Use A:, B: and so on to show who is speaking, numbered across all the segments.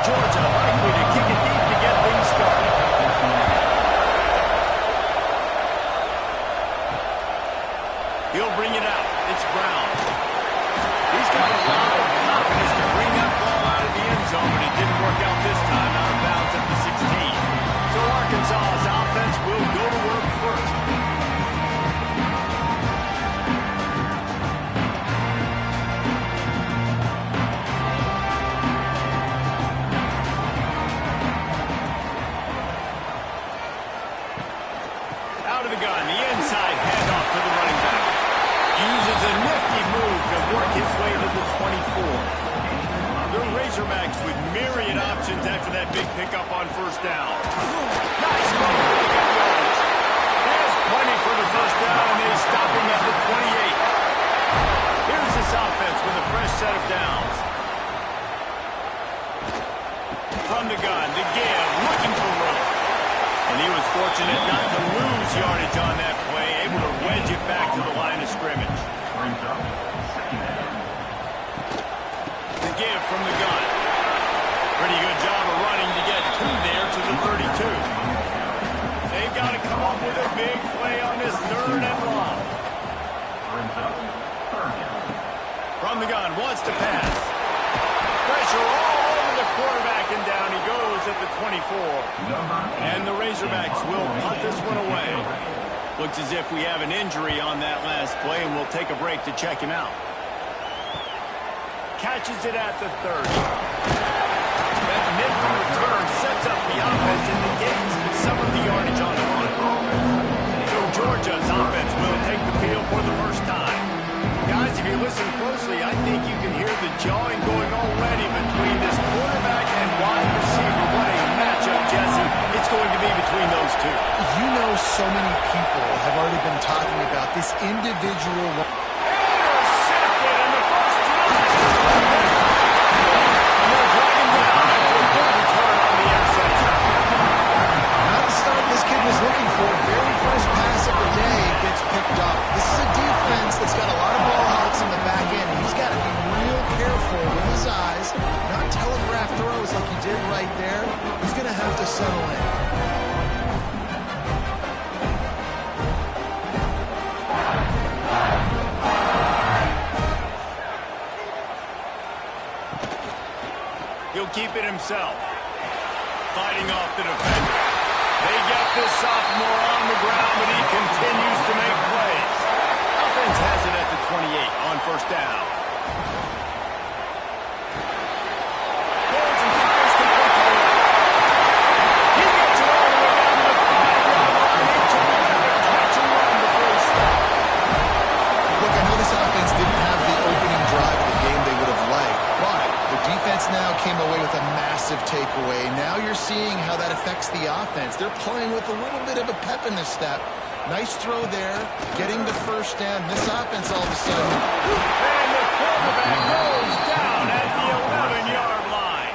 A: Georgia likely to kick it deep to get things started. He'll bring it out. It's Brown. He's got a lot of confidence to bring that ball out of the end zone, but it didn't work out this time, out of bounds at the 16. So Arkansas's offense will go to work first. Out of the gun, the inside handoff to the running back. Uses a nifty move to work his way to the 24. The Razorbacks with myriad options after that big pickup on first down. Nice run to pick up yards. There's plenty for the first down, and they stop him at the 28. Here's this offense with a fresh set of downs. From the gun, the give, looking for room. And he was fortunate not to lose yardage on that play, able to wedge it back to the line of scrimmage. The give from the gun. Pretty good job of running to get two there to the 32. They've got to come up with a big play on this third and long. From the gun, wants to pass. Pressure all over the quarterback, and down he goes at the 24. And the Razorbacks will punt this one away. Looks as if we have an injury on that last play, and we'll take a break to check him out. Catches it at the 30. That nifty return sets up the offense and negates some of the yardage on the run. So Georgia's offense will take the field for the first time. Guys, if you listen closely, I think you can hear the jawing going already between this quarterback and wide receiver. What a matchup, Jesse. It's going to be between those two.
B: You know, so many people have already been talking about this individual.
A: Intercepted in the first drive. And they're driving down after a good return on the interception.
B: Not the start this kid was looking for. Very first pass of the day gets picked up. This is a defense that's got a lot of ball hawks in the back end. He's got to be real careful with his eyes, not telegraph throws like he did right there. He's going to have to settle in.
A: He'll keep it himself. Fighting off the defender. They get this sophomore on the ground, but he continues to make plays. Offense has it at the 28 on first down. Goes and fires complete to the right. He gets it all the way down to the 5-yard line. He terrific catch and run before he stopped.
B: Look, I know this offense didn't have the opening drive of the game they would have liked, but the defense now came away with a massive takeaway. Now you're seeing how that affects the offense. They're playing with a little bit of a pep in their step. Nice throw there, getting the first down. This offense all of a sudden.
A: And the quarterback goes down at the 11-yard line.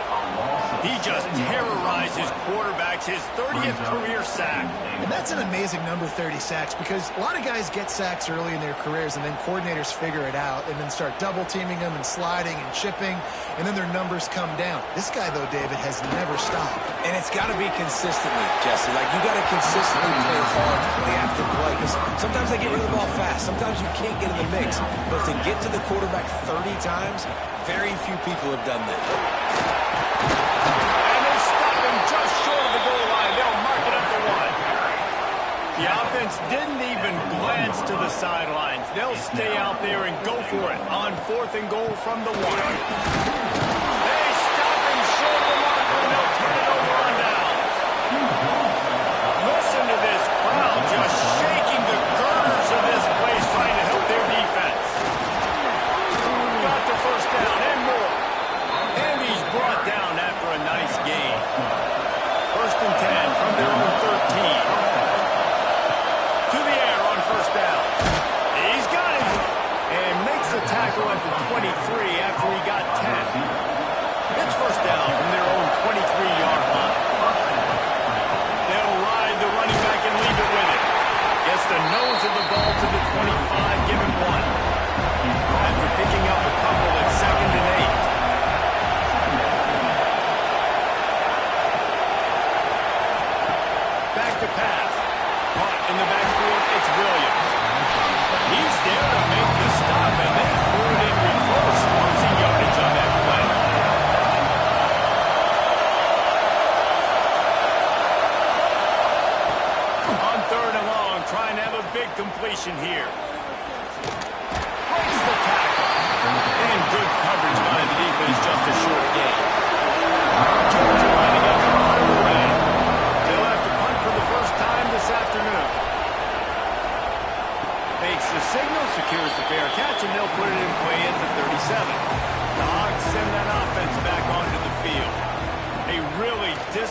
A: He just terrorizes quarterbacks, his 30th career sack.
B: And that's an amazing number, 30 sacks, because a lot of guys get sacks early in their careers, and then coordinators figure it out and then start double-teaming them and sliding and chipping, and then their numbers come down. This guy, though, David, has never stopped.
C: And it's got to be consistently, Jesse. Like, you got to consistently play hard, play after play, because sometimes they get rid of the ball fast. Sometimes you can't get in the mix. But to get to the quarterback 30 times, very few people have done that.
A: And they stop him just short of the goal line. They'll mark it up to 1. The offense didn't even glance to the sidelines. They'll stay out there and go for it on 4th and goal from the 1. They stop him short of the marker, and they'll turn it over on downs. Listen to this crowd just shaking the girders of this place, trying to help their defense. Got the first down and more. And he's brought down after a nice gain. 1st and 10 from their own 13. To the air on first down. He's got it. And makes the tackle at the 23 after he got 10.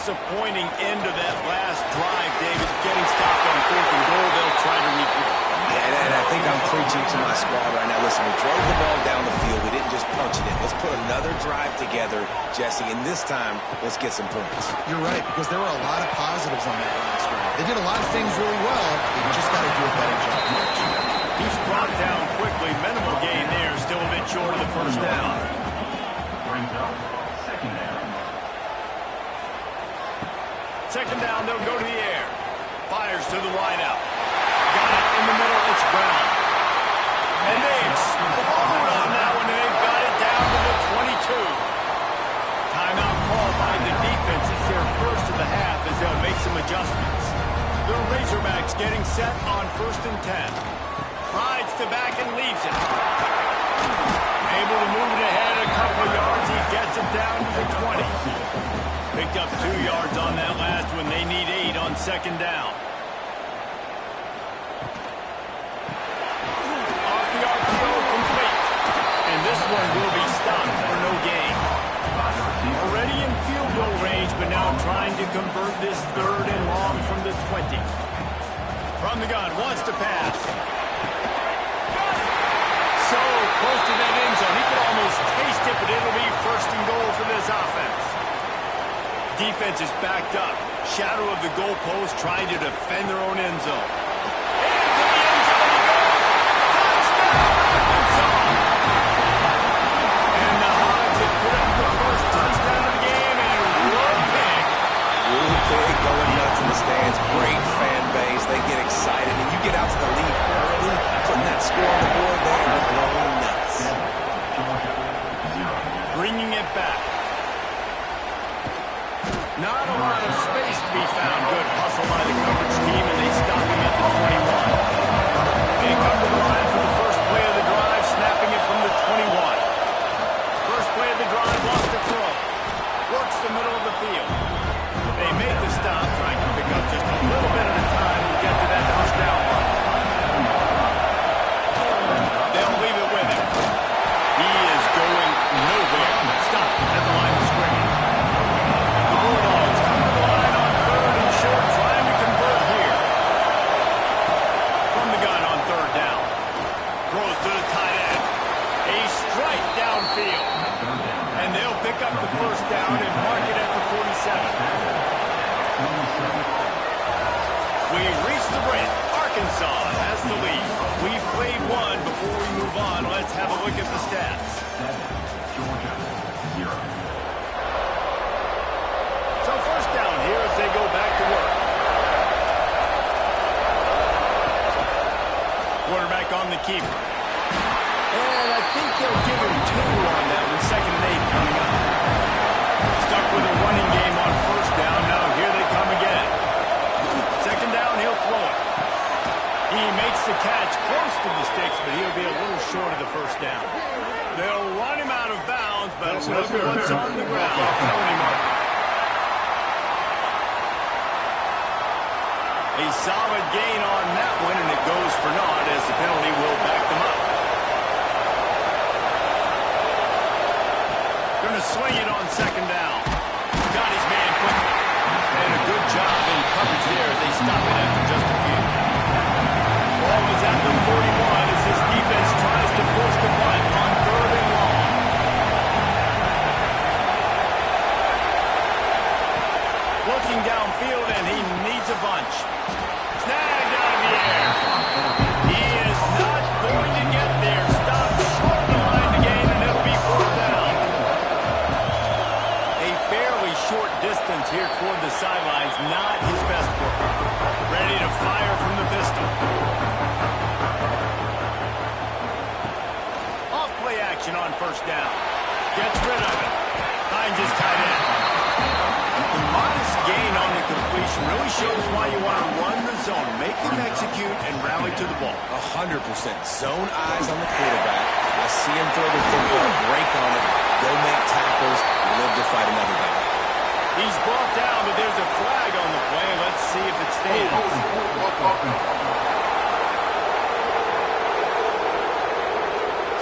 A: disappointing end to that last drive, David. Getting stopped on 4th and goal, they'll try to regroup.
C: Yeah, and I think I'm preaching to my squad right now. Listen, we drove the ball down the field. We didn't just punch it in. Let's put another drive together, Jesse, and this time, let's get some points.
B: You're right, because there were a lot of positives on that last drive. They did a lot of things really well. They just got to do a better job.
A: He's brought down quickly. Minimal gain there. Still a bit short of the first down. Second down, they'll go to the air. Fires to the wideout. Got it in the middle. It's Brown. And they explode on that one, and they've got it down to the 22. Timeout called by the defense. It's their first of the half as they'll make some adjustments. The Razorbacks getting set on 1st and 10. Rides to back and leaves it. Able to move it ahead a couple of yards. He gets it down to the 20. Picked up 2 yards on that last one. They need 8 on 2nd down. Off the RPO, complete. And this one will be stopped for no gain. Already in field goal range, but now trying to convert this 3rd and long from the 20. From the gun, wants to pass. So close to that end zone. He could almost taste it, but it'll be 1st and goal for this offense. Defense is backed up. Shadow of the goalpost trying to defend their own end zone. Into the end zone he goes. Touchdown, Arkansas! And the Hogs have put up the first touchdown of the game, and Rule Pig
C: going nuts in the stands. Great fan base. They get excited, and you get out to the lead early, putting that score on the board there, and they're going nuts.
A: Bringing it back. Not a lot of space to be found. Good hustle by the coverage team, and they stop him at the 21. They come to the line for the first play of the drive, snapping it from the 21. First play of the drive, lost to throw. Works the middle of the field. They make the stop, trying to pick up just a little bit at a time to get to that first down line. They'll leave it with him. He is going nowhere. Stop at the line of scrimmage. The Bulldogs come to the line on 3rd and short, trying to convert here. From the gun on 3rd down. Throws to the tight end. A strike downfield. And they'll pick up the first down and mark it at the 47. We reach the break. Arkansas has the lead. We've played one. Before we move on, let's have a look at the stats. So first down here as they go back to work. Quarterback on the keeper. And I think they'll give him 2 on that one. 2nd and 8 coming up. Stuck with a running game on first down. Now here they come again. 2nd down, he'll throw it. He makes the catch close to the sticks, but he'll be a little short of the first down. They'll run him out of bounds, but look at what's on the ground. Penalty mark. A solid gain on that one, and it goes for naught as the penalty will back them up. Going to swing it on 2nd down. Got his man quickly. And a good job in coverage there as they stop it after just a few. Ball is at the 41 as his defense tries to force the punt on 3rd and long. Looking downfield, and he needs a bunch. Snagged out of the air. He is not going to get there. Stopped short of the line to gain, and it'll be 4th down. A fairly short distance here toward the sidelines. Not his best work. Ready to fire from the pistol. Off play action on first down. Gets rid of it. Finds his tight end. The modest gain on the completion really shows why you want to run the zone. Make them execute and rally to the ball.
C: 100%. Zone eyes on the quarterback. I see him throw the football, break on it, go make tackles, live to fight another down.
A: He's brought down, but there's a flag on the play. Let's see if it stands.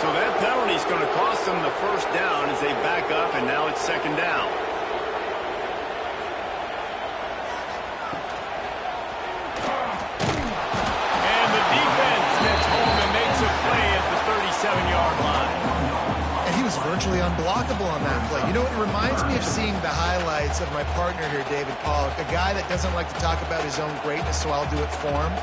A: So that penalty is going to cost them the first down as they back up, and now it's 2nd down.
B: You know, it reminds me of seeing the highlights of my partner here, David Pollock, a guy that doesn't like to talk about his own greatness, so I'll do it for him.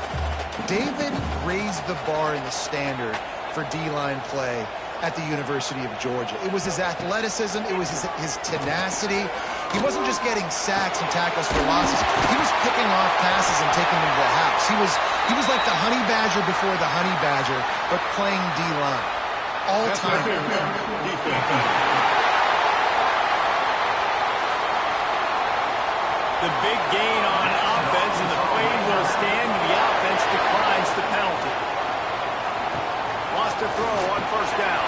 B: David raised the bar in the standard for D-line play at the University of Georgia. It was his athleticism, it was his tenacity. He wasn't just getting sacks and tackles for losses. He was picking off passes and taking them to the house. He was like the honey badger before the honey badger, but playing D-line. All time.
A: The big gain on offense, and the play will stand. The offense declines the penalty. Lost a throw on first down.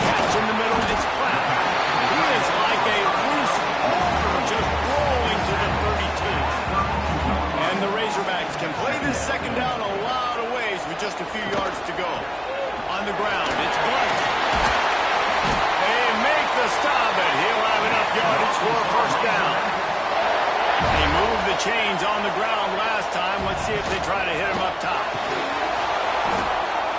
A: Catch in the middle, it's flat. He is like a loose boulder just rolling to the 32. And the Razorbacks can play this second down a lot of ways with just a few yards to go. On the ground, it's Blunt. They make the stop, and he'll have enough yardage for a first down. They moved the chains on the ground last time. Let's see if they try to hit him up top.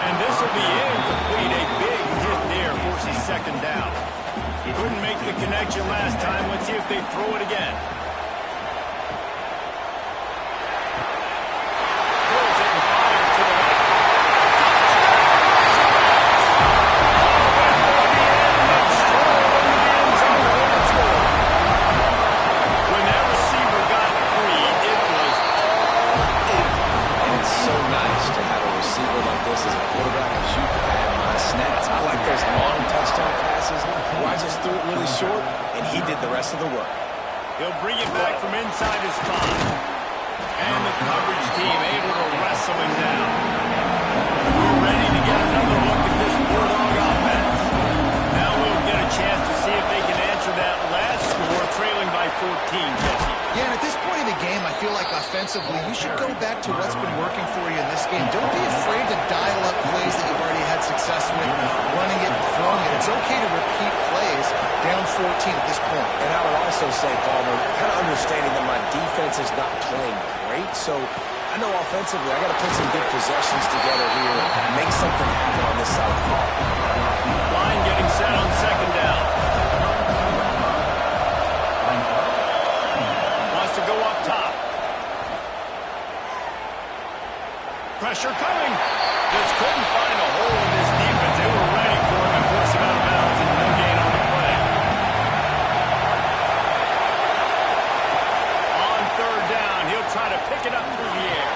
A: And this will be incomplete. A big hit there forces second down. Couldn't make the connection last time. Let's see if they throw it again. Throws it and fires to the left. When that receiver got free, it was all over.
C: And it's so nice to have a receiver like this as a quarterback, as you had my stats. I like those long touchdown passes where I just threw it really short, and he did the rest of the work.
A: He'll bring it back from inside his 5. And the coverage team able to wrestle him down. We're ready to get another look at this Bulldog offense. Now we'll get a chance to see if they can answer that last score, trailing by 14, Jesse.
B: Yeah, and at this point in the game, I feel like offensively, you should go back to what's been working for you in this game. Don't be afraid to dial up plays that you've already had success with, running it and throwing it. It's okay to repeat plays down 14 at this point.
C: And I would also say, Palmer, kind of understanding that my defense is not playing great, so I know offensively I got to put some good possessions together here and make something happen on this side of the ball.
A: Line getting set on second down. Wants to go up top. Pressure coming. Just couldn't find a hole in this defense. They were ready for him and force him out of bounds, and no gain on the play. On third down, he'll try to pick it up through the air.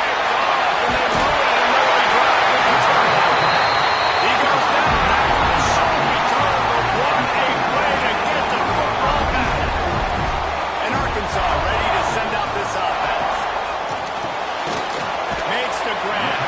A: Picked off, and they move it, and there they drive with the turnover. He goes down after the short return, but what a way to get the football back. And Arkansas ready to send out this offense. Makes the grab.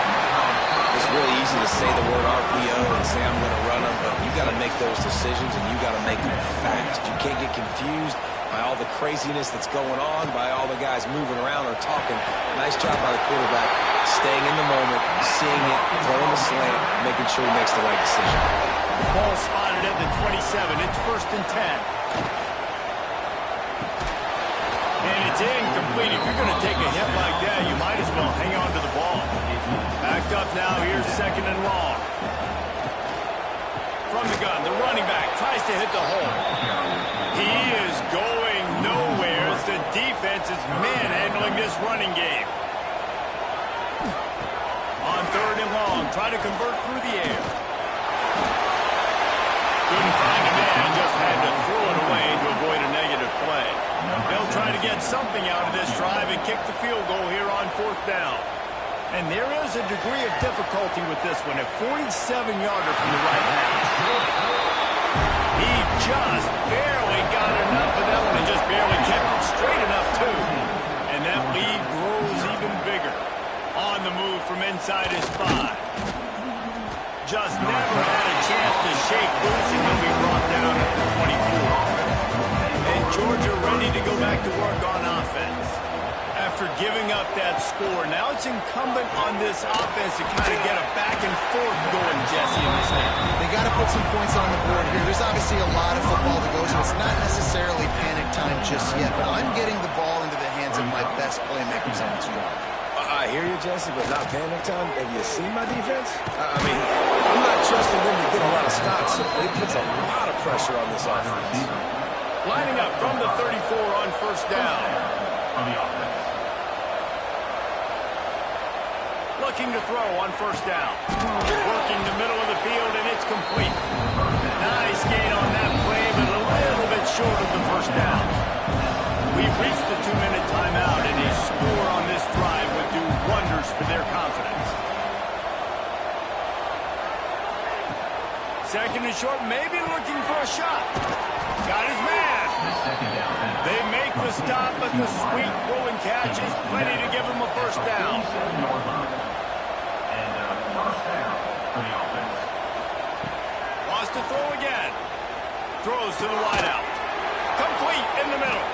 C: It's really easy to say the word RPO and say I'm going to run them, but you got to make those decisions and you got to make them fast. You can't get confused by all the craziness that's going on, by all the guys moving around or talking. Nice job by the quarterback, staying in the moment, seeing it, throwing the slant, making sure he makes the right decision.
A: Ball spotted at the 27. It's 1st and 10. And it's incomplete. If you're going to take a hit like that, you might as well hang on to the ball. Backed up now. Here's 2nd and long. From the gun, the running back tries to hit the hole. He is going nowhere as the defense is manhandling this running game. On 3rd and long, try to convert through the air. Couldn't find a man, just had to throw it away to avoid a negative play. They'll try to get something out of this drive and kick the field goal here on 4th down. And there is a degree of difficulty with this one, a 47-yarder from the right hash. He just barely got enough of that one and just barely kept it straight enough, too. And that lead grows even bigger. On the move from inside his 5. Just never had a chance to shake loose and he'll be brought down at the 24. And Georgia ready to go back to work on offense. After giving up that score, now it's incumbent on this offense to kind of get a back and forth going, Jesse, in this game.
B: They got to put some points on the board here. There's obviously a lot of football to go, so it's not necessarily panic time just yet, but I'm getting the ball into the hands of my best playmakers on this drive.
C: I hear you, Jesse, but not panic time. Have you seen my defense? I mean, I'm not trusting them to get a lot of stops, so it puts a lot of pressure on this offense.
A: Lining up from the 34 on first down.
D: On the offense.
A: Looking to throw on first down. Working the middle of the field, and it's complete. Nice gain on that play, but a little bit short of the first down. We've reached the 2-minute timeout, and a score on this drive would do wonders for their confidence. Second and short, maybe looking for a shot. Got his man. They make the stop, but the sweet rolling catch is plenty to give him a first down. Wants to throw again. Throws to the wideout. Complete in the middle.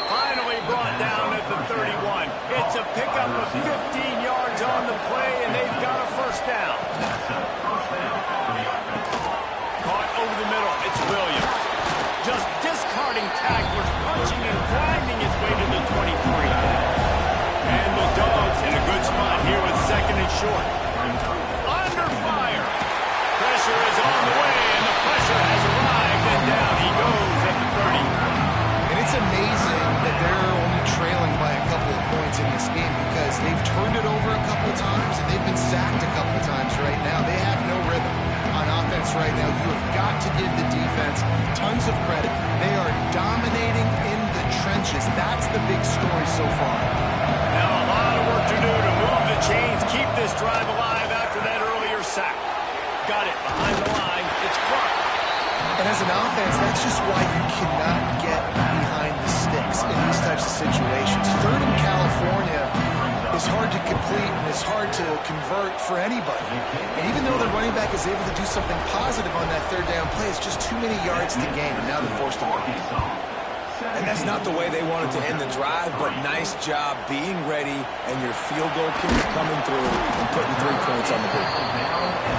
A: Finally brought down at the 31. It's a pickup of 15 yards on the play, and they've got a first down. Caught over the middle. It's Williams. Just discarding tacklers, punching and grinding his way to the 23. And the Dogs in a good spot here with second and short. Under fire. Pressure is on the way, and the pressure has arrived, and down he goes at the 30.
B: And it's amazing that they're only trailing by a couple of points in this game because they've turned it over a couple of times and they've been sacked a couple of times right now. They have no rhythm on offense right now. You have got to give the defense tons of credit. They are dominating in the trenches. That's the big story so far.
A: Now a lot of work to do to move the chains, keep this drive alive after that earlier sack. Got it behind the line. It's Clark.
B: And as an offense, that's just why you cannot get behind the sticks in these types of situations. Third in California is hard to complete and it's hard to convert for anybody. And even though the running back is able to do something positive on that third down play, it's just too many yards to gain, and now they're forced to work.
C: And that's not the way they wanted to end the drive, but nice job being ready, and your field goal kicker coming through and putting 3 points on the board.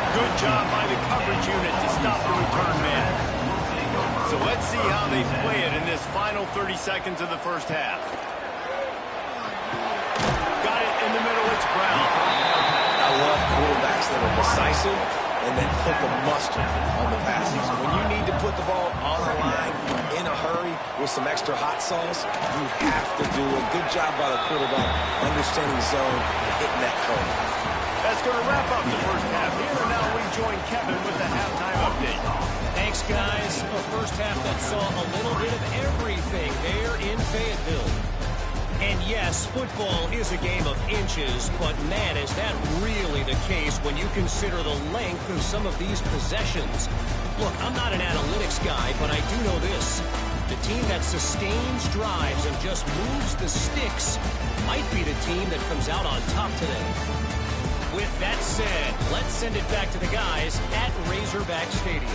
A: Good job by the coverage unit to stop the return man. So let's see how they play it in this final 30 seconds of the first half. Got it in the middle, it's Brown.
C: I love quarterbacks that are decisive and that put the mustard on the passes. When you need to put the ball on the line in a hurry with some extra hot sauce, you have to do a good job by the quarterback understanding zone and hitting that curve.
A: That's going to wrap up the first half here, and now we join Kevin with the halftime update.
E: Thanks, guys. A first half that saw a little bit of everything there in Fayetteville. And yes, football is a game of inches, but man, is that really the case when you consider the length of some of these possessions. Look, I'm not an analytics guy, but I do know this. The team that sustains drives and just moves the sticks might be the team that comes out on top today. With that said, let's send it back to the guys at Razorback Stadium.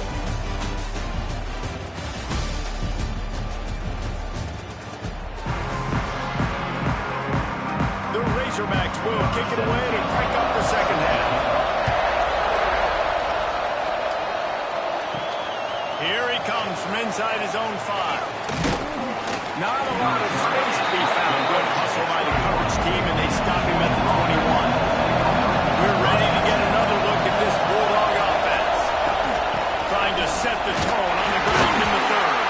A: The Razorbacks will kick it away to crank up the second half. Here he comes from inside his own 5. Not a lot of space to be found. Good hustle by the coverage team, and they stop him at the 21. We're ready to get another look at this Bulldog offense. Trying to set the tone on the ground in the third.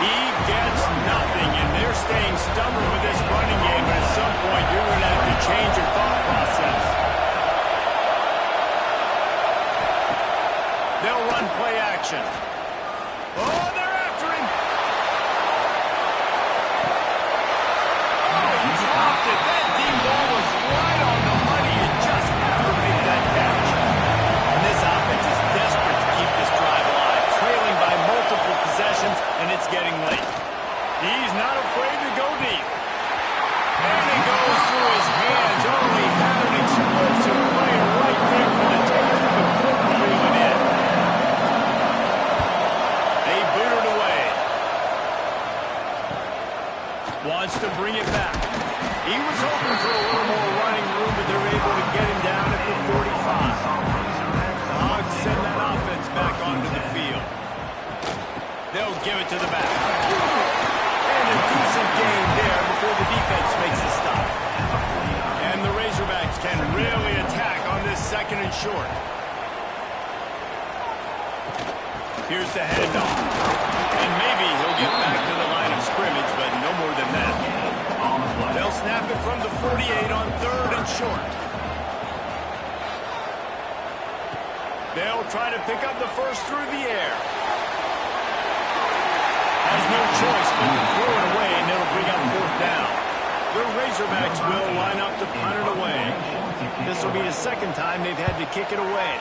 A: He gets nothing, and they're staying stubborn with this running game, but at some point you're going to have to change your thought process. They'll run play action. Oh, they're after him. Oh, he dropped it. That deep ball was right on the money. You just have to make that catch. And this offense is desperate to keep this drive alive, trailing by multiple possessions, and it's getting late. He's not afraid to go deep. And it goes through his hands. Oh, he had an explosive player right there for the taking, but couldn't reel it in. They boot it away. Wants to bring it back. He was hoping for a little more running room, but they're able to get him down at the 45. The Hogs send that offense back onto the field. They'll give it to the back. And a decent gain there before the defense makes a stop. And the Razorbacks and short. Here's the handoff. And maybe he'll get back to the line of scrimmage, but no more than that. They'll snap it from the 48 on 3rd and short. They'll try to pick up the first through the air. Has no choice but to throw it away, and it'll bring up 4th down. The Razorbacks will line up to punt it away. This will be the 2nd time they've had to kick it away.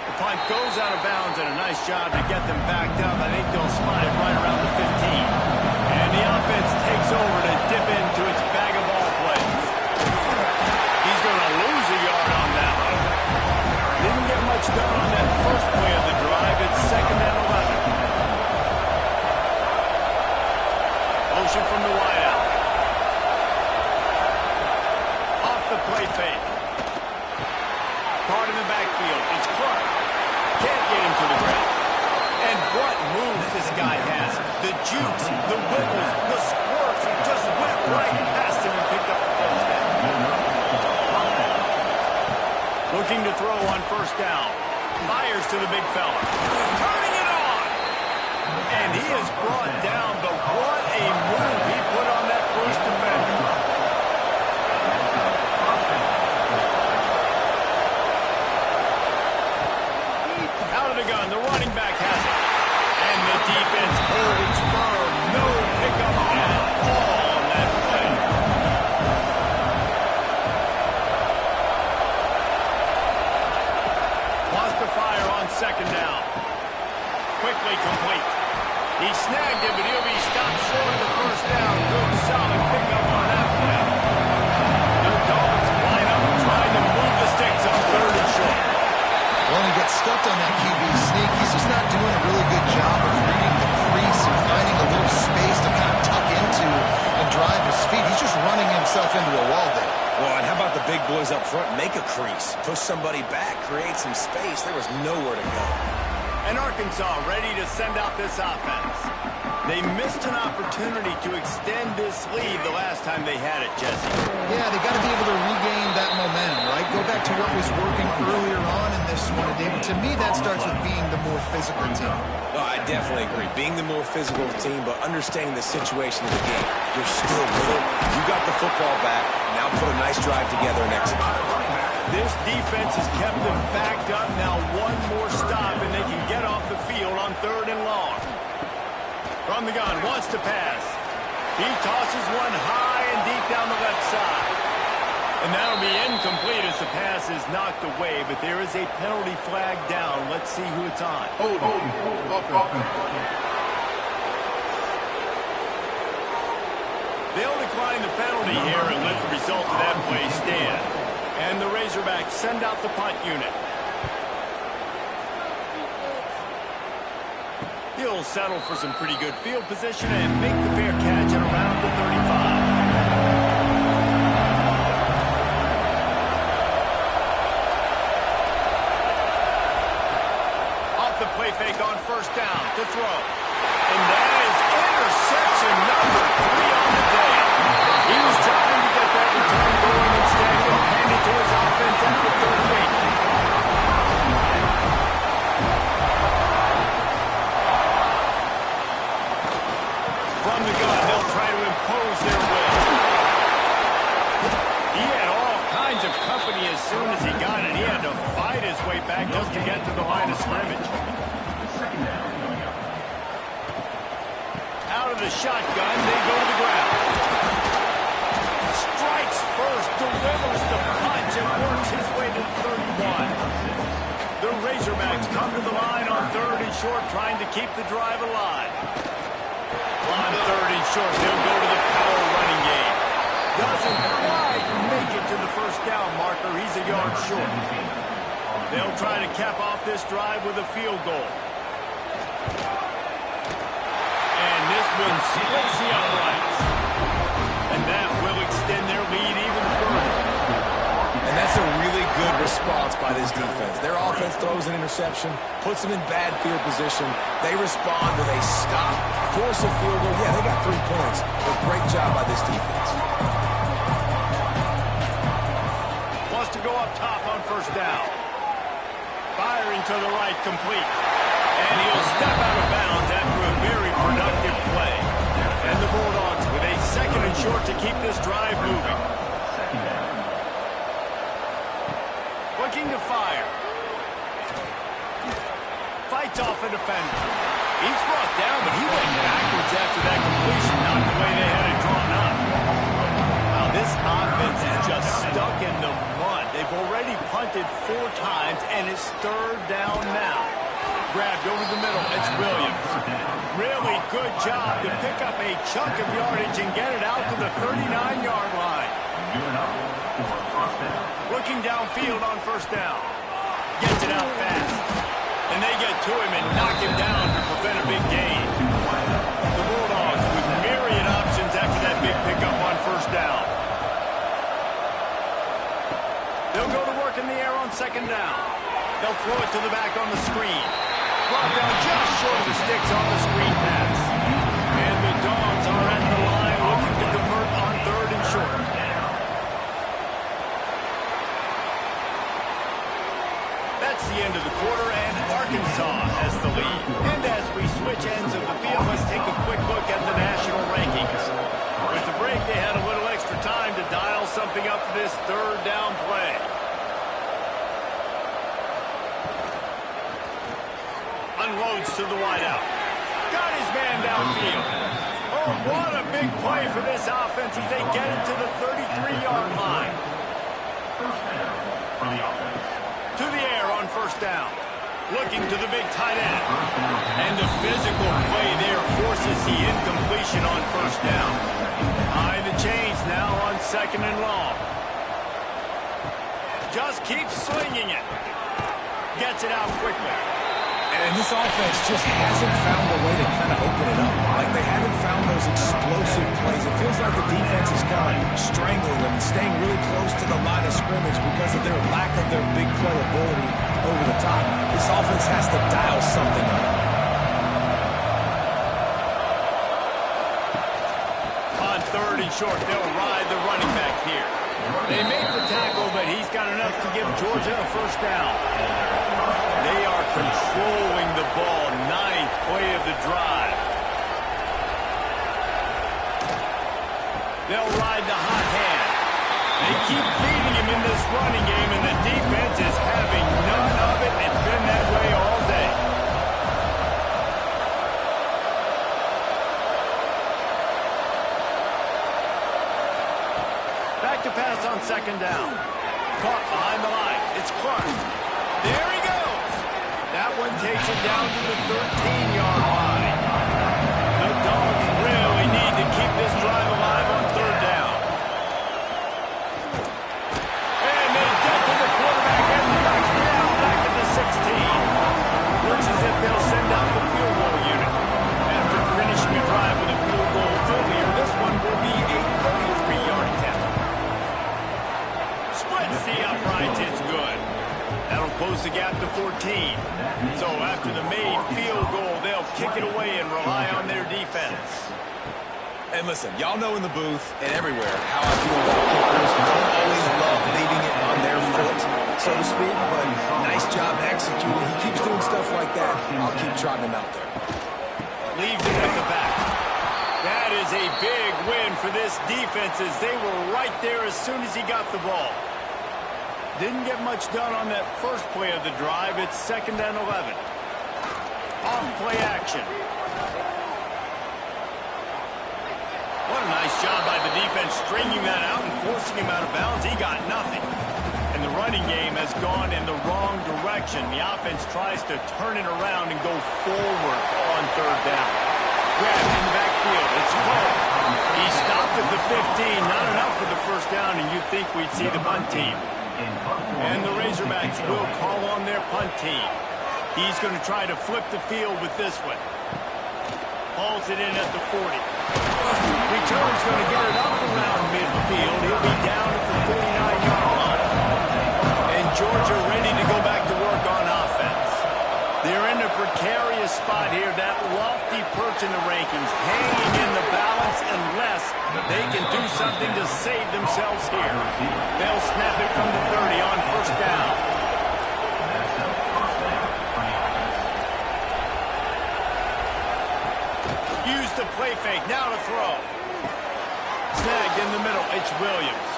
A: The punt goes out of bounds, and a nice job to get them backed up. I think they'll spot it right around the 15. And the offense takes over to dip into its bag of ball plays. He's going to lose a yard on that one. Didn't get much done on that first play of the drive. It's 2nd and 11. Motion from the wideout. Off the play fake. Caught in the backfield. It's Clark. Can't get him to the ground. And what moves this guy has. The jukes, the wiggles, the squirts. Just went right past him and picked up the first down. Looking to throw on 1st down. Fires to the big fella. Turning it on. And he is brought down, but what a move he put on that first defender. Out of the gun, the running back has it. And the defense holds firm. No pickup at all on that play. Wants to fire on 2nd down. Quickly complete. He snagged it, but he'll be stopped short of the 1st down. Good, solid pickup on that play. The Dogs line up trying to move the sticks on 3rd and short.
B: Well, he gets stuffed on that QB sneak. He's just not doing a really good job of reading the crease and finding a little space to kind of tuck into and drive his feet. He's just running himself into a wall there.
C: Well, and how about the big boys up front? Make a crease. Push somebody back. Create some space. There was nowhere to go.
A: And Arkansas ready to send out this offense. They missed an opportunity to extend this lead the last time they had it, Jesse.
B: Yeah, they got to be able to regain that momentum, right? Go back to what was working earlier on in this one. And David, to me, that starts with being the more physical team.
C: No, I definitely agree. Being the more physical team, but understanding the situation of the game. You're still good. You got the football back. Now put a nice drive together and execute.
A: This defense has kept them backed up. Now one more stop, and they can get off the field on 3rd and long. From the gun, wants to pass. He tosses one high and deep down the left side. And that'll be incomplete as the pass is knocked away, but there is a penalty flag down. Let's see who it's on. They'll decline the penalty here and let the result of that play stand. And the Razorbacks send out the punt unit. He'll settle for some pretty good field position and make the fair catch at around the 35. Off the play fake on 1st down to throw. And that is interception number 3 on the day. He was trying to get that return going. Instead, he'll hand it to his offense at the 38. From the gun, they'll try to impose their will. He had all kinds of company as soon as he got it. He had to fight his way back just to get to the line of scrimmage. Out of the shotgun, they go to the ground. Strikes first, delivers the punch, and works his way to the 31. The Razorbacks come to the line on 3rd and short, trying to keep the drive alive. On 3rd and short, they'll go to the power running game. Doesn't quite make it to the 1st down marker. He's a yard short. They'll try to cap off this drive with a field goal. And this one splits the uprights. And that will extend their lead even further.
C: And that's a really good response by this defense. Their offense throws an interception, puts them in bad field position. They respond with a stop, force a field goal. Yeah, they got 3 points. But great job by this defense.
A: go up top on first down. Firing to the right, complete. And he'll step out of bounds after a very productive play. And the Bulldogs with a second and short to keep this drive moving. Looking to fire. Fights off a defender. He's brought down, but he went backwards after that completion, not the way they had it drawn up. Wow, this offense is just stuck in the mud. They've already punted 4 times, and it's 3rd down now. Grabbed over the middle. It's Williams. Really good job to pick up a chunk of yardage and get it out to the 39-yard line. Looking downfield on first down. Gets it out fast. And they get to him and knock him down to prevent a big gain. The Bulldogs with myriad options after that big pickup on first down. They'll go to work in the air on second down. They'll throw it to the back on the screen. Brought down just short of the sticks on the screen pass. And the Dogs are at the line looking to convert on 3rd and short. That's the end of the quarter, and Arkansas has the lead. And as we switch ends of the field, let's take a quick look at the national rankings. With the break, they had a little extra time to dial something up for this 3rd down play. Unloads to the wideout. Got his man downfield. Oh, what a big play for this offense as they get it to the 33-yard line. To the air on first down. Looking to the big tight end. And the physical play there forces the incompletion on first down. Behind the chains now on 2nd and long. Just keeps slinging it. Gets it out quickly.
C: And this offense just hasn't found a way to kind of open it up. Like, they haven't found those explosive plays. It feels like the defense is kind of strangling them and staying really close to the line of scrimmage because of their lack of their big play ability over the top. This offense has to dial something up.
A: On 3rd and short, they'll ride the running back here. They make the tackle, but he's got enough to give Georgia a first down. They are controlling the ball. 9th play of the drive. They'll ride the hot hand. They keep feeding him in this running game, and the defense is having none of it. It's been that way all day. Back to pass on second down. Caught behind the line. It's Clark. There he goes. That one takes it down to the 13-yard line. The Dogs really need to keep this drive alive on 3rd down. And they get to the quarterback and knock him down back at the 16. Looks as if they'll send out the field goal unit. After finishing a drive with a field goal earlier, this one will be a 33-yard attempt. Splits the uprights. It's good. That'll close the gap to 14. So after the made field goal, they'll kick it away and rely on their defense.
C: And listen, y'all know in the booth and everywhere how I feel about kickers. Don't always love leaving it on their foot, so to speak, but nice job executing. He keeps doing stuff like that. I'll keep trotting him out there.
A: Leaves it at the back. That is a big win for this defense as they were right there as soon as he got the ball. Didn't get much done on that first play of the drive. It's 2nd and 11. Off play action. What a nice job by the defense stringing that out and forcing him out of bounds. He got nothing. And the running game has gone in the wrong direction. The offense tries to turn it around and go forward on 3rd down. Grabbed in the backfield. It's Clark. He stopped at the 15. Not enough for the first down, and you'd think we'd see the punt team. And the Razorbacks will call on their punt team. He's going to try to flip the field with this one. Hauls it in at the 40. Return's going to get it up around midfield. He'll be down at the 49-yard line. And Georgia ready to go back to work on offense. They're in a precarious spot here. That lofty perch in the rankings, hanging in the balance offense unless they can do something to save themselves here. They'll snap it from the 30 on first down. Use the play fake, now to throw. Snagged in the middle, it's Williams.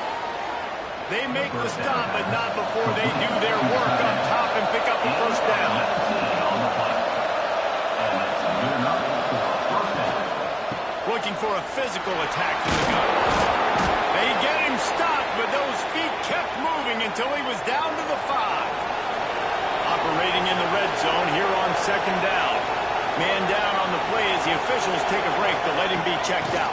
A: They make the stop, but not before they do their work up top and pick up a first down. Looking for a physical attack from the gun. They get him stopped, but those feet kept moving until he was down to the 5. Operating in the red zone here on second down. Man down on the play as the officials take a break to let him be checked out.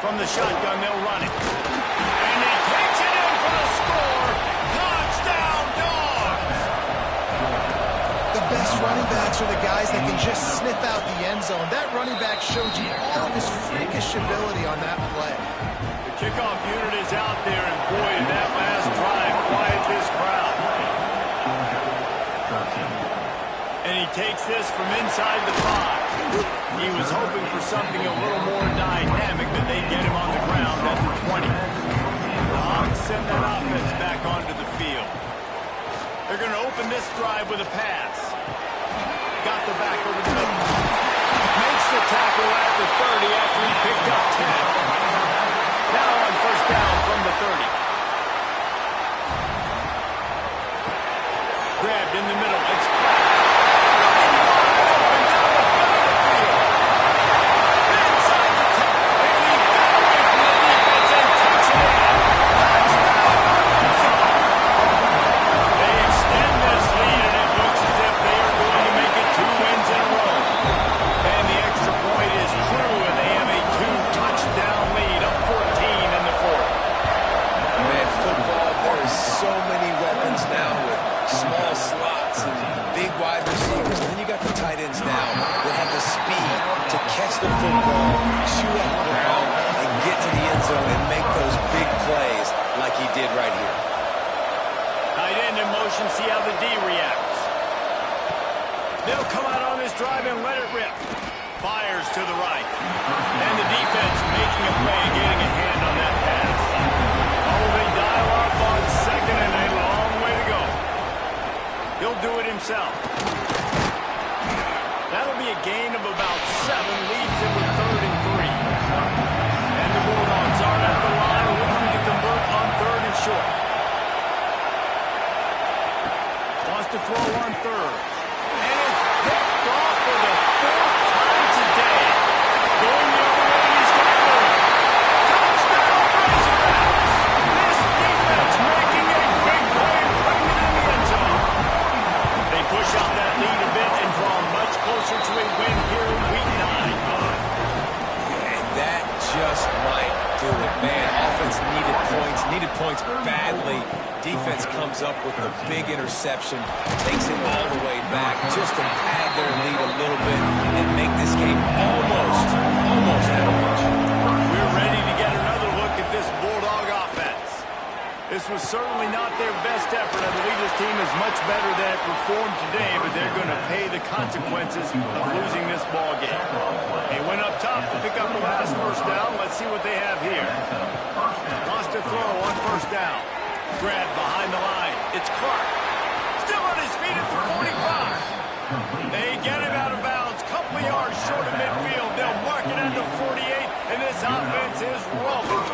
A: From the shotgun, they'll run it. And he takes it in for the score. Touchdown, Dogs!
B: The best running backs are the guys that can just sniff out the end zone. That running back showed you all of his freakish ability on that play.
A: The kickoff unit is out there, and boy, in that last drive, quiet this crowd. And he takes this from inside the 5. He was hoping for something a little more dynamic, but they get him on the ground at the 20. The Hawks send that offense back onto the field. They're going to open this drive with a pass. Got the back over the middle. Makes the tackle at the 30 after he picked up 10. Now on first down from the 30. Grabbed in the middle. It's
C: the football, shoot up the ground, and get to the end zone and make those big plays like he did right here.
A: Tight end in motion, see how the D reacts. They'll come out on this drive and let it rip. Fires to the right. And the defense making a play and getting a hand on that pass. Oh, they dial up on second and a long way to go. He'll do it himself. That'll be a gain of about 7, leaves it with 3rd and 3. And the Bulldogs are at the line looking to convert on 3rd and short. Wants to throw on 3rd. And it's picked off for the 4th time today. Going the other way, he's got it. Touchdown, Razorbacks! This defense making a big play, putting it in the end zone. They push out that lead a bit and draw much closer to a win here in Week 9.
C: And that just might do it, man. Offense needed points badly. Defense comes up with the big interception, takes it all the way back just to pad their lead a little bit and make this game almost out of reach.
A: We're ready to get another look at this Bulldog offense. This was certainly not their best effort. I believe this team is much better than it performed today, but they're going to pay the consequences of losing this ball game. They went up top to pick up the last first down. Let's see what they have here. Wants to throw on first down. Grab behind the line. It's Clark. Still on his feet at the 45. They get him out of bounds. Couple yards short of midfield. They'll mark it at the 48, and this offense is rolling.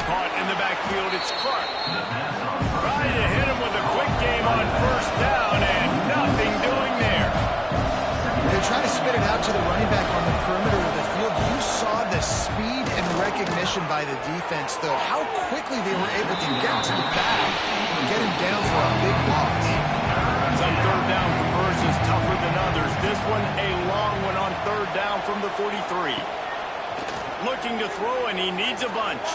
A: Caught in the backfield, it's Clark. Trying to hit him with a quick game on first down, and nothing doing there.
B: They try to spit it out to the running back on the perimeter of the field. You saw the speed and recognition by the defense, though. How quickly they were able to get to the back and get him down for a big loss.
A: Some third down conversions tougher than others. This one a long one on third down from the 43. Looking to throw, and he needs a bunch.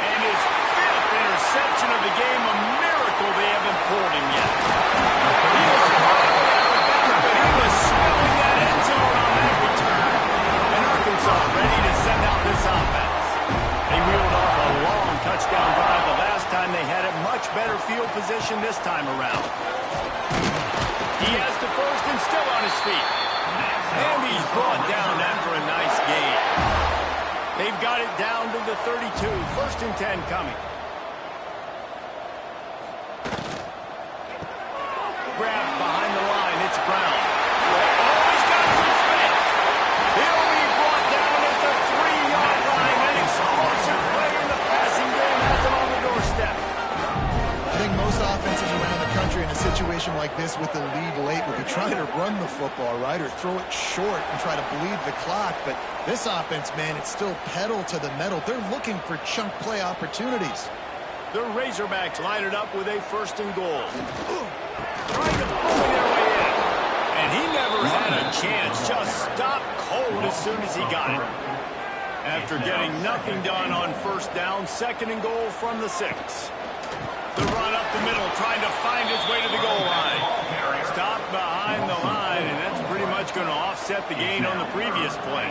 A: And his 5th interception of the game, a miracle they haven't pulled him yet. He was but he was smelling that end zone on that return. And Arkansas ready to send out this offense. They reeled off a long touchdown drive the last time they had it. Much better field position this time around. He has the first and still on his feet. And he's brought down after a nice down to the 32. 1st and 10 coming. Grabbed behind the line. It's Brown. Oh, he's got some space. He'll be brought down at the 3-yard line. An explosive play in the passing game has him on the doorstep.
B: I think most offenses around the country in a situation like this with the lead late would be trying to run the football, right, or throw it short and try to bleed the clock. But this offense, man, it's still pedal to the metal. They're looking for chunk play opportunities.
A: The Razorbacks line it up with a 1st and goal. Trying to bully their way in. And he never had a chance. Just stopped cold as soon as he got it. After getting nothing done on 1st down, 2nd and goal from the 6. The run up the middle, trying to find his way to the goal line. Stopped behind the line, and that's pretty much going to offset the gain on the previous play.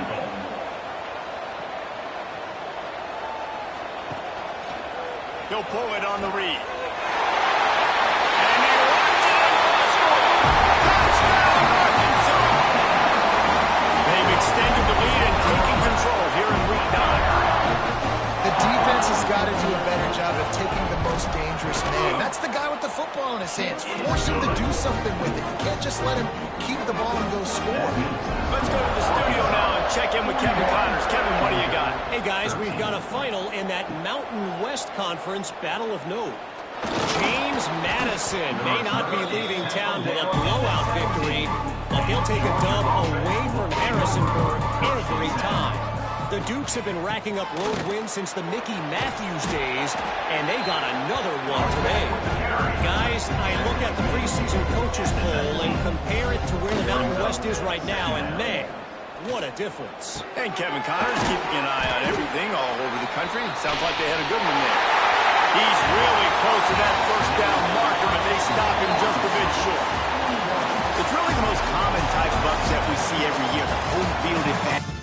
A: He'll pull it on the read. And he runs it up for the score. Touchdown, Arkansas! They've extended the lead and taken control here in week 9.
B: The defense has got to do a better job of taking the most dangerous man. That's the guy with the football in his hands. Force him to do something with it. You can't just let him keep the ball and go score.
A: Let's go to the studio now and check in with Kevin Connors. Kevin, what do you got?
E: Hey, guys, we've got a final in that Mountain West Conference Battle of Note. James Madison may not be leaving town with a blowout victory, but he'll take a dub away from Harrisonburg every time. The Dukes have been racking up road wins since the Mickey Matthews days, and they got another one today. Guys, I look at the preseason coaches poll and compare it to where the Mountain West is right now, and man, what a difference.
A: And Kevin Connors keeping an eye on everything all over the country. Sounds like they had a good one there. He's really close to that 1st down marker, but they stop him just a bit short. It's really the most common type of upset we see every year, the home field advantage.